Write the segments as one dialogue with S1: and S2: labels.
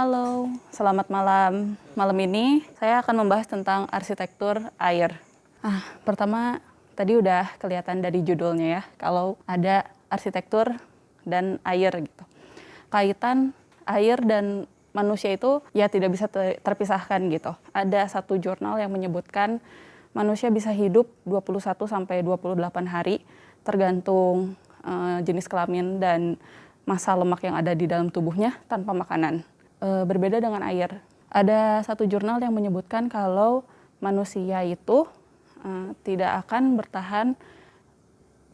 S1: Halo, selamat malam. Malam ini saya akan membahas tentang arsitektur air. Pertama tadi udah kelihatan dari judulnya ya, kalau ada arsitektur dan air gitu. Kaitan air dan manusia itu ya tidak bisa terpisahkan gitu. Ada satu jurnal yang menyebutkan manusia bisa hidup 21 sampai 28 hari tergantung jenis kelamin dan massa lemak yang ada di dalam tubuhnya tanpa makanan. Berbeda dengan air. Ada satu jurnal yang menyebutkan kalau manusia itu tidak akan bertahan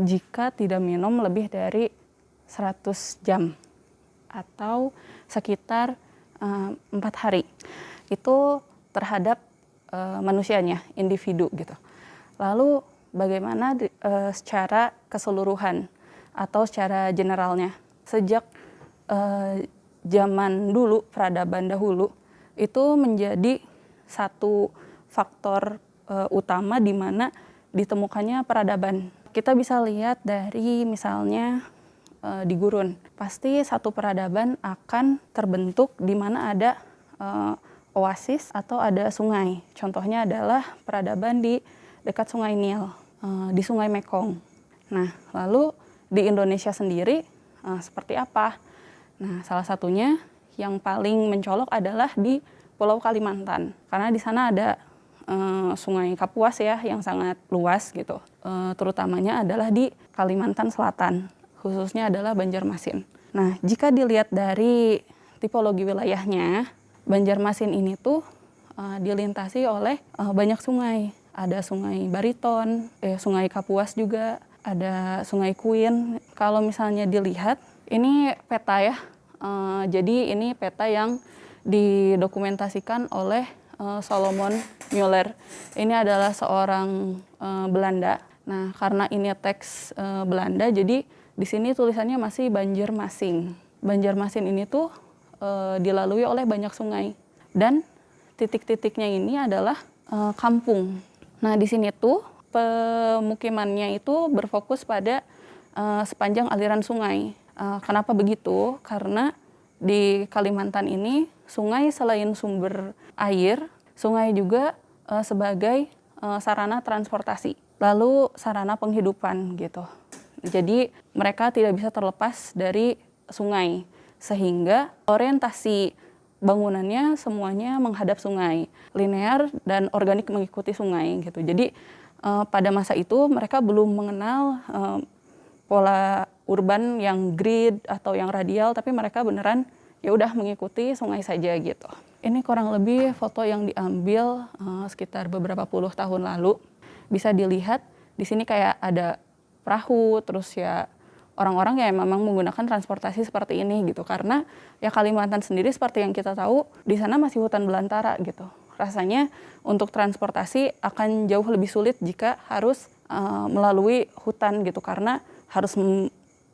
S1: jika tidak minum lebih dari 100 jam atau sekitar 4 hari. Itu terhadap manusianya, individu gitu. Lalu bagaimana secara keseluruhan atau secara generalnya? Sejak zaman dulu, peradaban dahulu, itu menjadi satu faktor utama di mana ditemukannya peradaban. Kita bisa lihat dari misalnya di gurun. Pasti satu peradaban akan terbentuk di mana ada oasis atau ada sungai. Contohnya adalah peradaban di dekat Sungai Nil, di Sungai Mekong. Nah, lalu di Indonesia sendiri seperti apa? Nah, salah satunya yang paling mencolok adalah di Pulau Kalimantan. Karena di sana ada Sungai Kapuas ya yang sangat luas gitu. Terutamanya adalah di Kalimantan Selatan, khususnya adalah Banjarmasin. Nah, jika dilihat dari tipologi wilayahnya, Banjarmasin ini tuh dilintasi oleh banyak sungai. Ada Sungai Bariton, Sungai Kapuas juga, ada Sungai Kuin. Kalau misalnya dilihat, ini peta ya, jadi ini peta yang didokumentasikan oleh Solomon Muller. Ini adalah seorang Belanda. Nah, karena ini teks Belanda, jadi di sini tulisannya masih Banjarmasin. Banjarmasin ini tuh dilalui oleh banyak sungai dan titik-titiknya ini adalah kampung. Nah, di sini tuh pemukimannya itu berfokus pada sepanjang aliran sungai. Kenapa begitu? Karena di Kalimantan ini sungai selain sumber air, sungai juga sebagai sarana transportasi, lalu sarana penghidupan gitu. Jadi mereka tidak bisa terlepas dari sungai, sehingga orientasi bangunannya semuanya menghadap sungai, linear dan organik mengikuti sungai gitu. Jadi pada masa itu mereka belum mengenal pola urban yang grid atau yang radial, tapi mereka beneran ya udah mengikuti sungai saja gitu. Ini kurang lebih foto yang diambil sekitar beberapa puluh tahun lalu. Bisa dilihat di sini kayak ada perahu, terus ya orang-orang yang memang menggunakan transportasi seperti ini gitu. Karena ya Kalimantan sendiri seperti yang kita tahu di sana masih hutan belantara gitu. Rasanya untuk transportasi akan jauh lebih sulit jika harus melalui hutan gitu, karena harus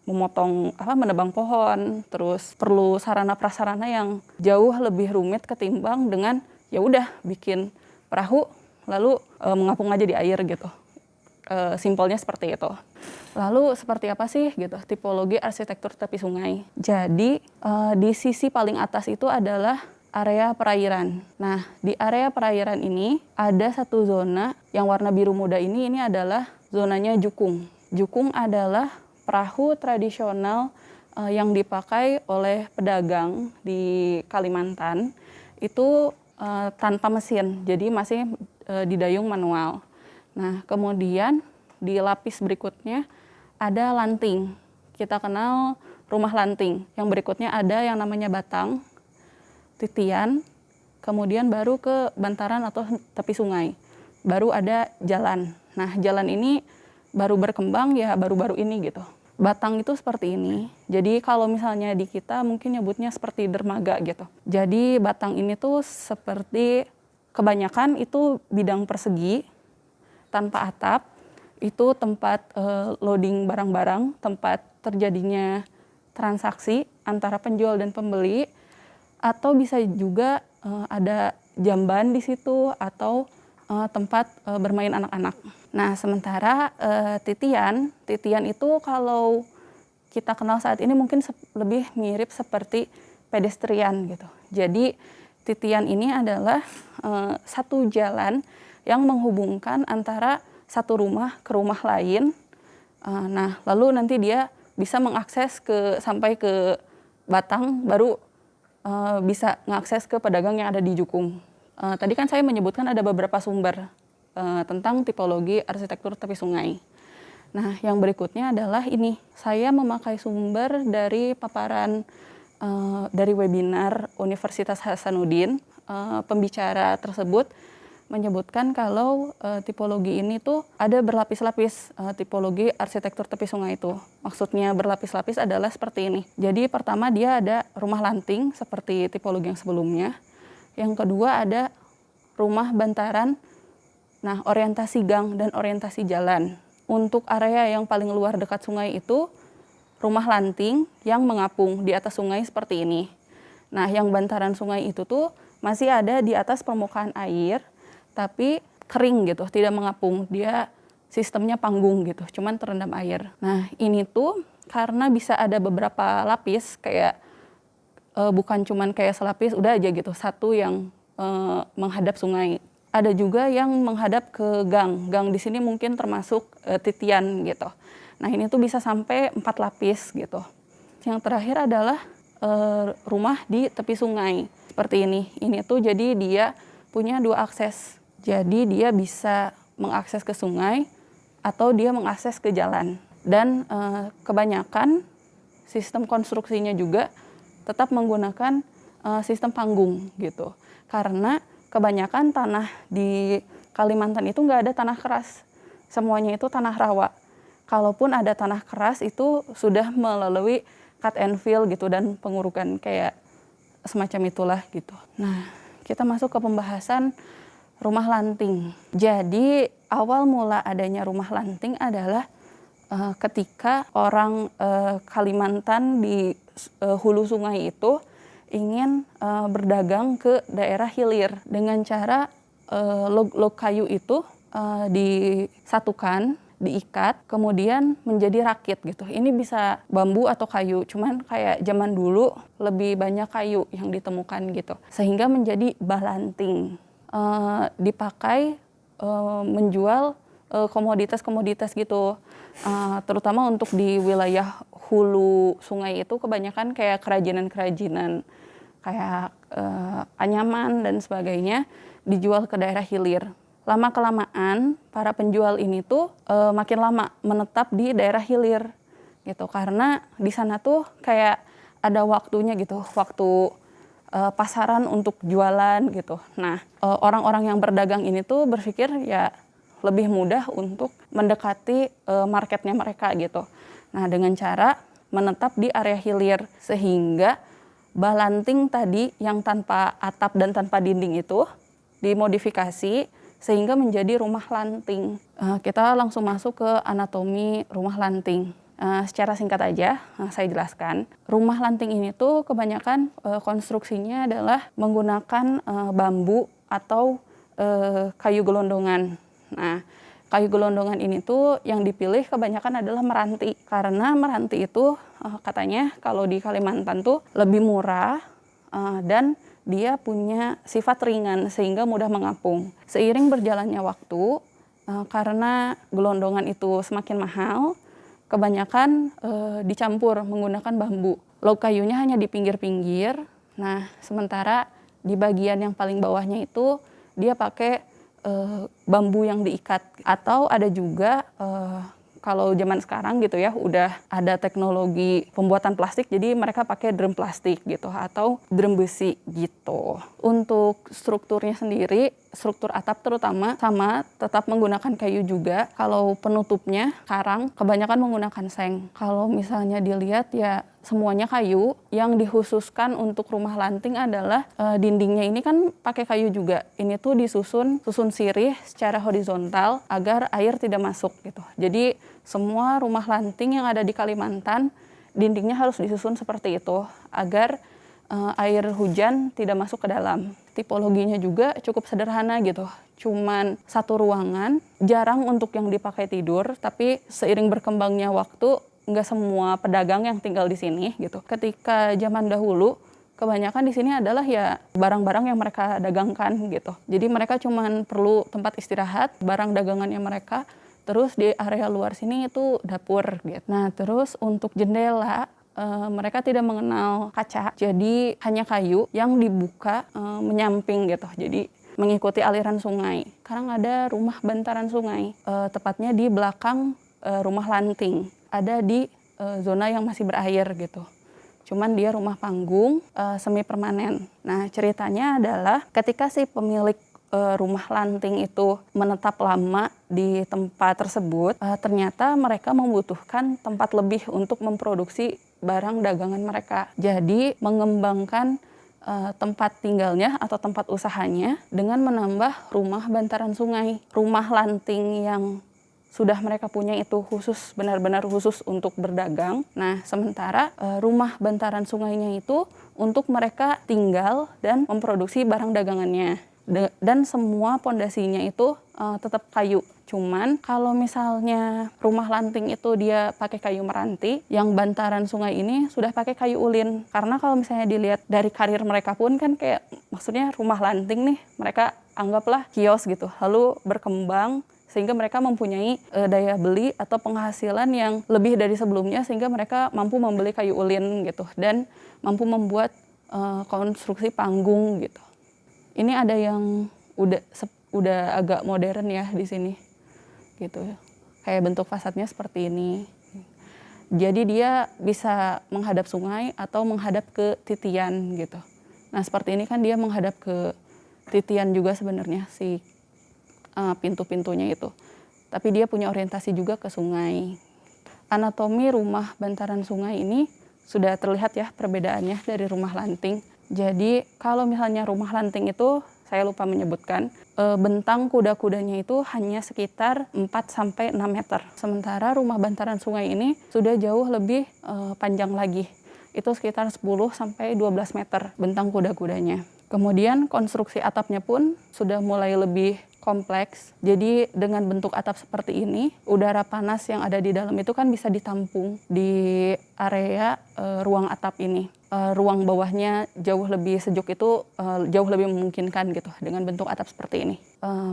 S1: menebang pohon, terus perlu sarana prasarana yang jauh lebih rumit ketimbang dengan ya udah bikin perahu lalu mengapung aja di air gitu. Simpelnya seperti itu. Lalu seperti apa sih gitu tipologi arsitektur tepi sungai? Jadi di sisi paling atas itu adalah area perairan. Nah, di area perairan ini ada satu zona yang warna biru muda ini adalah zonanya jukung. Jukung adalah perahu tradisional yang dipakai oleh pedagang di Kalimantan. Itu tanpa mesin, jadi masih didayung manual. Nah, kemudian di lapis berikutnya ada lanting. Kita kenal rumah lanting. Yang berikutnya ada yang namanya batang, titian, kemudian baru ke bantaran atau tepi sungai. Baru ada jalan. Nah, jalan ini baru berkembang ya baru-baru ini gitu. Batang itu seperti ini. Jadi kalau misalnya di kita mungkin nyebutnya seperti dermaga gitu. Jadi batang ini tuh seperti kebanyakan itu bidang persegi tanpa atap. Itu tempat loading barang-barang, tempat terjadinya transaksi antara penjual dan pembeli, atau bisa juga ada jamban di situ atau tempat bermain anak-anak. Nah, sementara titian itu kalau kita kenal saat ini mungkin lebih mirip seperti pedestrian gitu. Jadi titian ini adalah satu jalan yang menghubungkan antara satu rumah ke rumah lain. Nah, lalu nanti dia bisa mengakses sampai ke Batang, baru bisa mengakses ke pedagang yang ada di Jukung. Tadi kan saya menyebutkan ada beberapa sumber tentang tipologi arsitektur tepi sungai. Nah, yang berikutnya adalah ini. Saya memakai sumber dari paparan dari webinar Universitas Hasanuddin. Pembicara tersebut menyebutkan kalau tipologi ini tuh ada berlapis-lapis tipologi arsitektur tepi sungai itu. Maksudnya berlapis-lapis adalah seperti ini. Jadi pertama dia ada rumah lanting seperti tipologi yang sebelumnya. Yang kedua ada rumah bantaran, nah orientasi gang dan orientasi jalan. Untuk area yang paling luar dekat sungai itu rumah lanting yang mengapung di atas sungai seperti ini. Nah yang bantaran sungai itu tuh masih ada di atas permukaan air, tapi kering gitu, tidak mengapung. Dia sistemnya panggung gitu, cuman terendam air. Nah ini tuh karena bisa ada beberapa lapis, kayak bukan cuman kayak selapis udah aja gitu, satu yang menghadap sungai. Ada juga yang menghadap ke gang. Gang di sini mungkin termasuk titian gitu. Nah ini tuh bisa sampai 4 lapis gitu. Yang terakhir adalah rumah di tepi sungai seperti ini. Ini tuh jadi dia punya 2 akses. Jadi dia bisa mengakses ke sungai atau dia mengakses ke jalan. Dan kebanyakan sistem konstruksinya juga tetap menggunakan sistem panggung gitu. Karena kebanyakan tanah di Kalimantan itu nggak ada tanah keras. Semuanya itu tanah rawa. Kalaupun ada tanah keras itu sudah melalui cut and fill gitu dan pengurukan kayak semacam itulah gitu. Nah, kita masuk ke pembahasan rumah lanting. Jadi awal mula adanya rumah lanting adalah ketika orang Kalimantan di hulu sungai itu ingin berdagang ke daerah hilir dengan cara log kayu itu disatukan, diikat, kemudian menjadi rakit gitu. Ini bisa bambu atau kayu, cuman kayak zaman dulu lebih banyak kayu yang ditemukan gitu. Sehingga menjadi balanting. Dipakai menjual komoditas-komoditas gitu. Terutama untuk di wilayah hulu sungai itu kebanyakan kayak kerajinan-kerajinan kayak anyaman dan sebagainya dijual ke daerah hilir. Lama-kelamaan para penjual ini tuh makin lama menetap di daerah hilir gitu, karena di sana tuh kayak ada waktunya gitu, waktu pasaran untuk jualan gitu. Nah, orang-orang yang berdagang ini tuh berpikir ya lebih mudah untuk mendekati marketnya mereka gitu. Nah, dengan cara menetap di area hilir sehingga balanting tadi yang tanpa atap dan tanpa dinding itu dimodifikasi sehingga menjadi rumah lanting. Kita langsung masuk ke anatomi rumah lanting. Secara singkat aja, saya jelaskan. Rumah lanting ini tuh kebanyakan konstruksinya adalah menggunakan bambu atau kayu gelondongan. Nah, kayu gelondongan ini tuh yang dipilih kebanyakan adalah meranti. Karena meranti itu katanya kalau di Kalimantan tuh lebih murah dan dia punya sifat ringan sehingga mudah mengapung. Seiring berjalannya waktu, karena gelondongan itu semakin mahal, kebanyakan dicampur menggunakan bambu. Log kayunya hanya di pinggir-pinggir. Nah, sementara di bagian yang paling bawahnya itu dia pakai bambu yang diikat. Atau ada juga kalau zaman sekarang gitu ya udah ada teknologi pembuatan plastik, jadi mereka pakai drum plastik gitu atau drum besi gitu. Untuk strukturnya sendiri, struktur atap terutama sama tetap menggunakan kayu juga. Kalau penutupnya karang kebanyakan menggunakan seng. Kalau misalnya dilihat ya semuanya kayu. Yang dikhususkan untuk rumah lanting adalah dindingnya ini kan pakai kayu juga. Ini tuh susun sirih secara horizontal agar air tidak masuk gitu. Jadi semua rumah lanting yang ada di Kalimantan dindingnya harus disusun seperti itu agar air hujan tidak masuk ke dalam. Tipologinya juga cukup sederhana gitu. Cuman satu ruangan, jarang untuk yang dipakai tidur, tapi seiring berkembangnya waktu nggak semua pedagang yang tinggal di sini gitu. Ketika zaman dahulu kebanyakan di sini adalah ya barang-barang yang mereka dagangkan gitu. Jadi mereka cuman perlu tempat istirahat, barang dagangannya mereka, terus di area luar sini itu dapur gitu. Nah terus untuk jendela, mereka tidak mengenal kaca, jadi hanya kayu yang dibuka menyamping gitu. Jadi mengikuti aliran sungai. Sekarang ada rumah bantaran sungai, tepatnya di belakang rumah lanting. Ada di zona yang masih berair gitu. Cuman dia rumah panggung semi permanen. Nah ceritanya adalah ketika si pemilik rumah lanting itu menetap lama di tempat tersebut, ternyata mereka membutuhkan tempat lebih untuk memproduksi barang dagangan mereka. Jadi mengembangkan tempat tinggalnya atau tempat usahanya dengan menambah rumah bantaran sungai. Rumah lanting yang sudah mereka punya itu khusus, benar-benar khusus untuk berdagang. Nah, sementara rumah bantaran sungainya itu untuk mereka tinggal dan memproduksi barang dagangannya. Dan semua pondasinya itu tetap kayu. Cuman kalau misalnya rumah lanting itu dia pakai kayu meranti, yang bantaran sungai ini sudah pakai kayu ulin. Karena kalau misalnya dilihat dari karir mereka pun kan kayak, maksudnya rumah lanting nih, mereka anggaplah kios gitu. Lalu berkembang sehingga mereka mempunyai daya beli atau penghasilan yang lebih dari sebelumnya, sehingga mereka mampu membeli kayu ulin gitu dan mampu membuat konstruksi panggung gitu. Ini ada yang udah agak modern ya di sini gitu. Kayak bentuk fasadnya seperti ini. Jadi dia bisa menghadap sungai atau menghadap ke titian gitu. Nah, seperti ini kan dia menghadap ke titian juga sebenarnya si pintu-pintunya itu. Tapi dia punya orientasi juga ke sungai. Anatomi rumah bantaran sungai ini sudah terlihat ya perbedaannya dari rumah lanting. Jadi kalau misalnya rumah lanting itu, saya lupa menyebutkan, bentang kuda-kudanya itu hanya sekitar 4-6 meter. Sementara rumah bantaran sungai ini sudah jauh lebih panjang lagi. Itu sekitar 10-12 meter bentang kuda-kudanya. Kemudian konstruksi atapnya pun sudah mulai lebih kompleks. Jadi dengan bentuk atap seperti ini, udara panas yang ada di dalam itu kan bisa ditampung di area ruang atap ini. Ruang bawahnya jauh lebih sejuk itu jauh lebih memungkinkan gitu dengan bentuk atap seperti ini.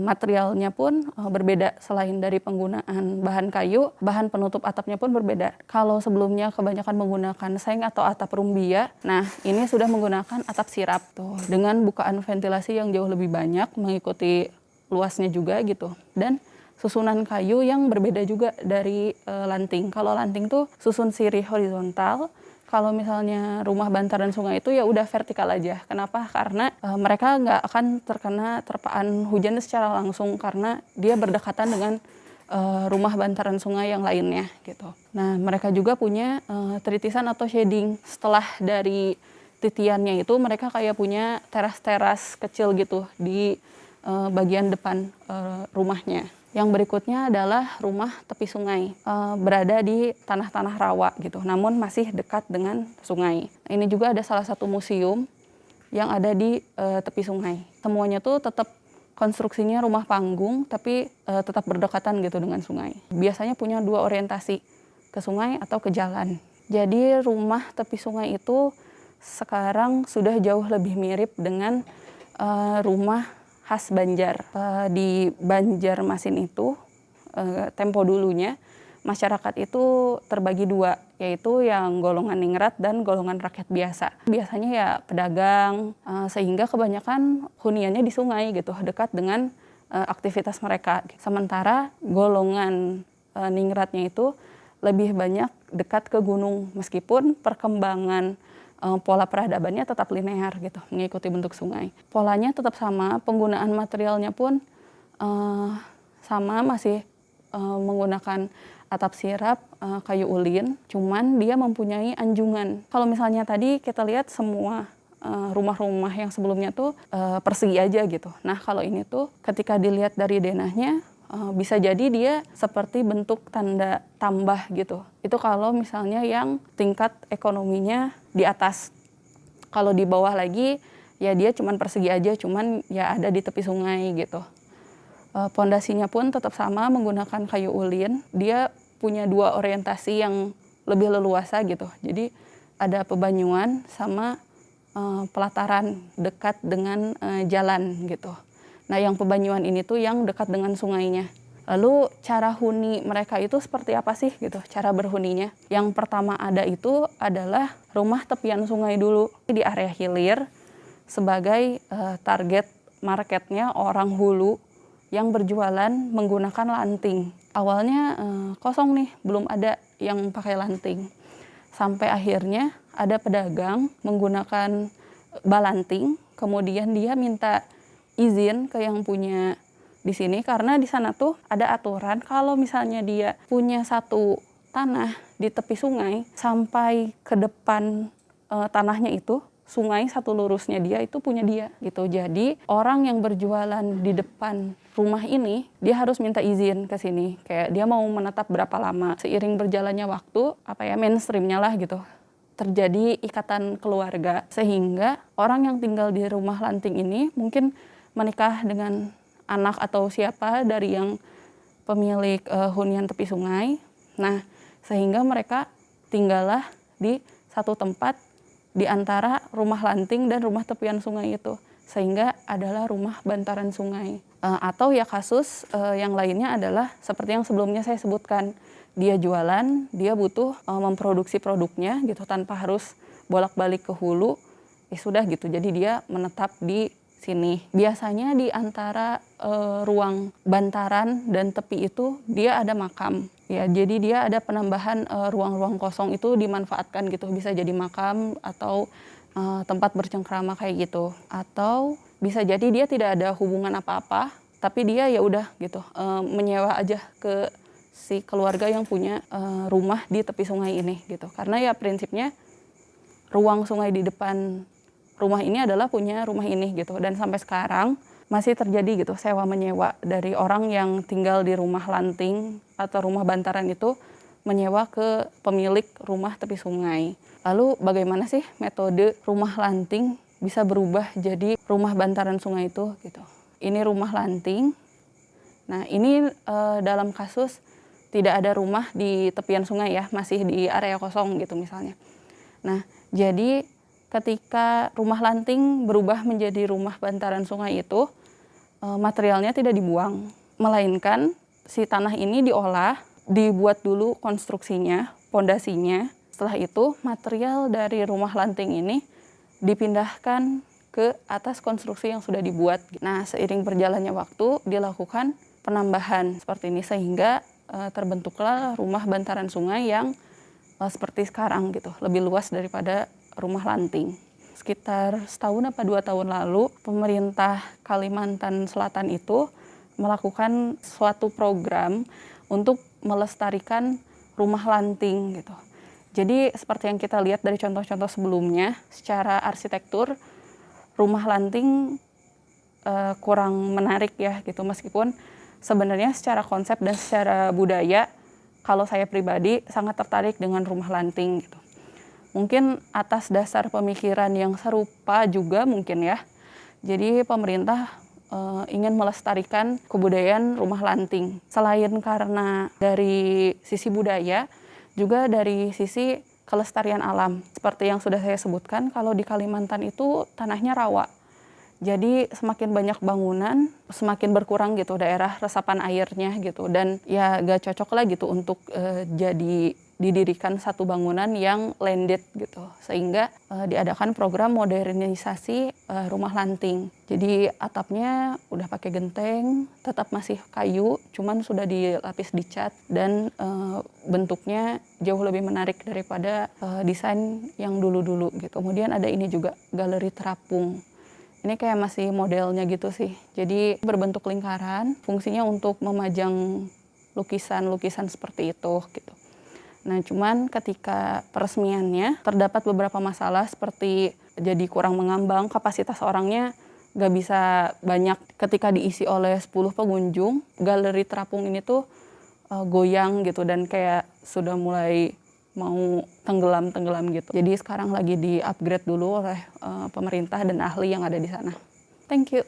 S1: Materialnya pun berbeda, selain dari penggunaan bahan kayu, bahan penutup atapnya pun berbeda. Kalau sebelumnya kebanyakan menggunakan seng atau atap rumbia, nah ini sudah menggunakan atap sirap tuh dengan bukaan ventilasi yang jauh lebih banyak mengikuti luasnya juga gitu, dan susunan kayu yang berbeda juga dari lanting. Kalau lanting tuh susun sirih horizontal, kalau misalnya rumah bantaran sungai itu ya udah vertikal aja. Kenapa? Karena mereka nggak akan terkena terpaan hujan secara langsung karena dia berdekatan dengan rumah bantaran sungai yang lainnya gitu. Nah mereka juga punya tritisan atau shading. Setelah dari titiannya itu mereka kayak punya teras-teras kecil gitu di bagian depan rumahnya. Yang berikutnya adalah rumah tepi sungai, berada di tanah-tanah rawa gitu, namun masih dekat dengan sungai. Ini juga ada salah satu museum yang ada di tepi sungai. Semuanya tuh tetap konstruksinya rumah panggung, tapi tetap berdekatan gitu dengan sungai. Biasanya punya dua orientasi, ke sungai atau ke jalan. Jadi rumah tepi sungai itu sekarang sudah jauh lebih mirip dengan rumah khas Banjar. Di Banjarmasin itu, tempo dulunya, masyarakat itu terbagi dua, yaitu yang golongan ningrat dan golongan rakyat biasa. Biasanya ya pedagang, sehingga kebanyakan huniannya di sungai gitu, dekat dengan aktivitas mereka. Sementara golongan ningratnya itu lebih banyak dekat ke gunung, meskipun perkembangan pola peradabannya tetap linear gitu, mengikuti bentuk sungai. Polanya tetap sama, penggunaan materialnya pun sama, masih menggunakan atap sirap, kayu ulin, cuman dia mempunyai anjungan. Kalau misalnya tadi kita lihat semua rumah-rumah yang sebelumnya tuh persegi aja gitu. Nah kalau ini tuh ketika dilihat dari denahnya, bisa jadi dia seperti bentuk tanda tambah gitu. Itu kalau misalnya yang tingkat ekonominya di atas. Kalau di bawah lagi ya dia cuman persegi aja, cuman ya ada di tepi sungai gitu. Pondasinya pun tetap sama, menggunakan kayu ulin. Dia punya dua orientasi yang lebih leluasa gitu. Jadi ada pebanyuan sama pelataran dekat dengan jalan gitu. Nah, yang pebanyuan ini tuh yang dekat dengan sungainya. Lalu cara huni mereka itu seperti apa sih gitu, cara berhuninya? Yang pertama ada itu adalah rumah tepian sungai dulu di area hilir sebagai target marketnya orang hulu yang berjualan menggunakan lanting. Awalnya kosong nih, belum ada yang pakai lanting. Sampai akhirnya ada pedagang menggunakan balanting, kemudian dia minta izin ke yang punya di sini karena di sana tuh ada aturan kalau misalnya dia punya satu tanah di tepi sungai sampai ke depan tanahnya itu sungai satu lurusnya dia itu punya dia gitu. Jadi orang yang berjualan di depan rumah ini dia harus minta izin ke sini. Kayak dia mau menetap berapa lama. Seiring berjalannya waktu mainstreamnya lah gitu. Terjadi ikatan keluarga sehingga orang yang tinggal di rumah lanting ini mungkin menikah dengan anak atau siapa dari yang pemilik hunian tepi sungai. Nah, sehingga mereka tinggallah di satu tempat di antara rumah lanting dan rumah tepian sungai itu. Sehingga adalah rumah bantaran sungai. Atau ya kasus yang lainnya adalah seperti yang sebelumnya saya sebutkan. Dia jualan, dia butuh memproduksi produknya gitu tanpa harus bolak-balik ke hulu. Ya sudah gitu, jadi dia menetap di sini. Biasanya di antara ruang bantaran dan tepi itu dia ada makam. Ya, jadi dia ada penambahan ruang-ruang kosong itu dimanfaatkan gitu, bisa jadi makam atau tempat bercengkrama kayak gitu. Atau bisa jadi dia tidak ada hubungan apa-apa, tapi dia ya udah gitu menyewa aja ke si keluarga yang punya rumah di tepi sungai ini gitu. Karena ya prinsipnya ruang sungai di depan rumah ini adalah punya rumah ini gitu, dan sampai sekarang masih terjadi gitu sewa menyewa dari orang yang tinggal di rumah lanting atau rumah bantaran itu menyewa ke pemilik rumah tepi sungai. Lalu bagaimana sih metode rumah lanting bisa berubah jadi rumah bantaran sungai itu gitu. Ini rumah lanting. Nah, ini dalam kasus tidak ada rumah di tepian sungai ya, masih di area kosong gitu misalnya. Nah, jadi ketika rumah lanting berubah menjadi rumah bantaran sungai itu, materialnya tidak dibuang, melainkan si tanah ini diolah, dibuat dulu konstruksinya, pondasinya. Setelah itu material dari rumah lanting ini dipindahkan ke atas konstruksi yang sudah dibuat. Nah, seiring berjalannya waktu dilakukan penambahan seperti ini sehingga terbentuklah rumah bantaran sungai yang seperti sekarang gitu, lebih luas daripada rumah lanting. Sekitar setahun apa 2 tahun lalu, pemerintah Kalimantan Selatan itu melakukan suatu program untuk melestarikan rumah lanting gitu. Jadi seperti yang kita lihat dari contoh-contoh sebelumnya, secara arsitektur rumah lanting kurang menarik ya gitu, meskipun sebenarnya secara konsep dan secara budaya kalau saya pribadi sangat tertarik dengan rumah lanting gitu. Mungkin atas dasar pemikiran yang serupa juga mungkin ya. Jadi pemerintah ingin melestarikan kebudayaan rumah lanting. Selain karena dari sisi budaya, juga dari sisi kelestarian alam. Seperti yang sudah saya sebutkan, kalau di Kalimantan itu tanahnya rawa. Jadi semakin banyak bangunan, semakin berkurang gitu daerah resapan airnya gitu. Dan ya gak cocok lah gitu untuk jadi didirikan satu bangunan yang landed gitu. Sehingga diadakan program modernisasi rumah lanting. Jadi atapnya udah pakai genteng, tetap masih kayu, cuman sudah dilapis dicat dan bentuknya jauh lebih menarik daripada desain yang dulu-dulu gitu. Kemudian ada ini juga galeri terapung. Ini kayak masih modelnya gitu sih. Jadi berbentuk lingkaran, fungsinya untuk memajang lukisan-lukisan seperti itu gitu. Nah, cuman ketika peresmiannya terdapat beberapa masalah seperti jadi kurang mengambang, kapasitas orangnya gak bisa banyak. Ketika diisi oleh 10 pengunjung, galeri terapung ini tuh goyang gitu dan kayak sudah mulai mau tenggelam gitu. Jadi sekarang lagi di-upgrade dulu oleh pemerintah dan ahli yang ada di sana. Thank you.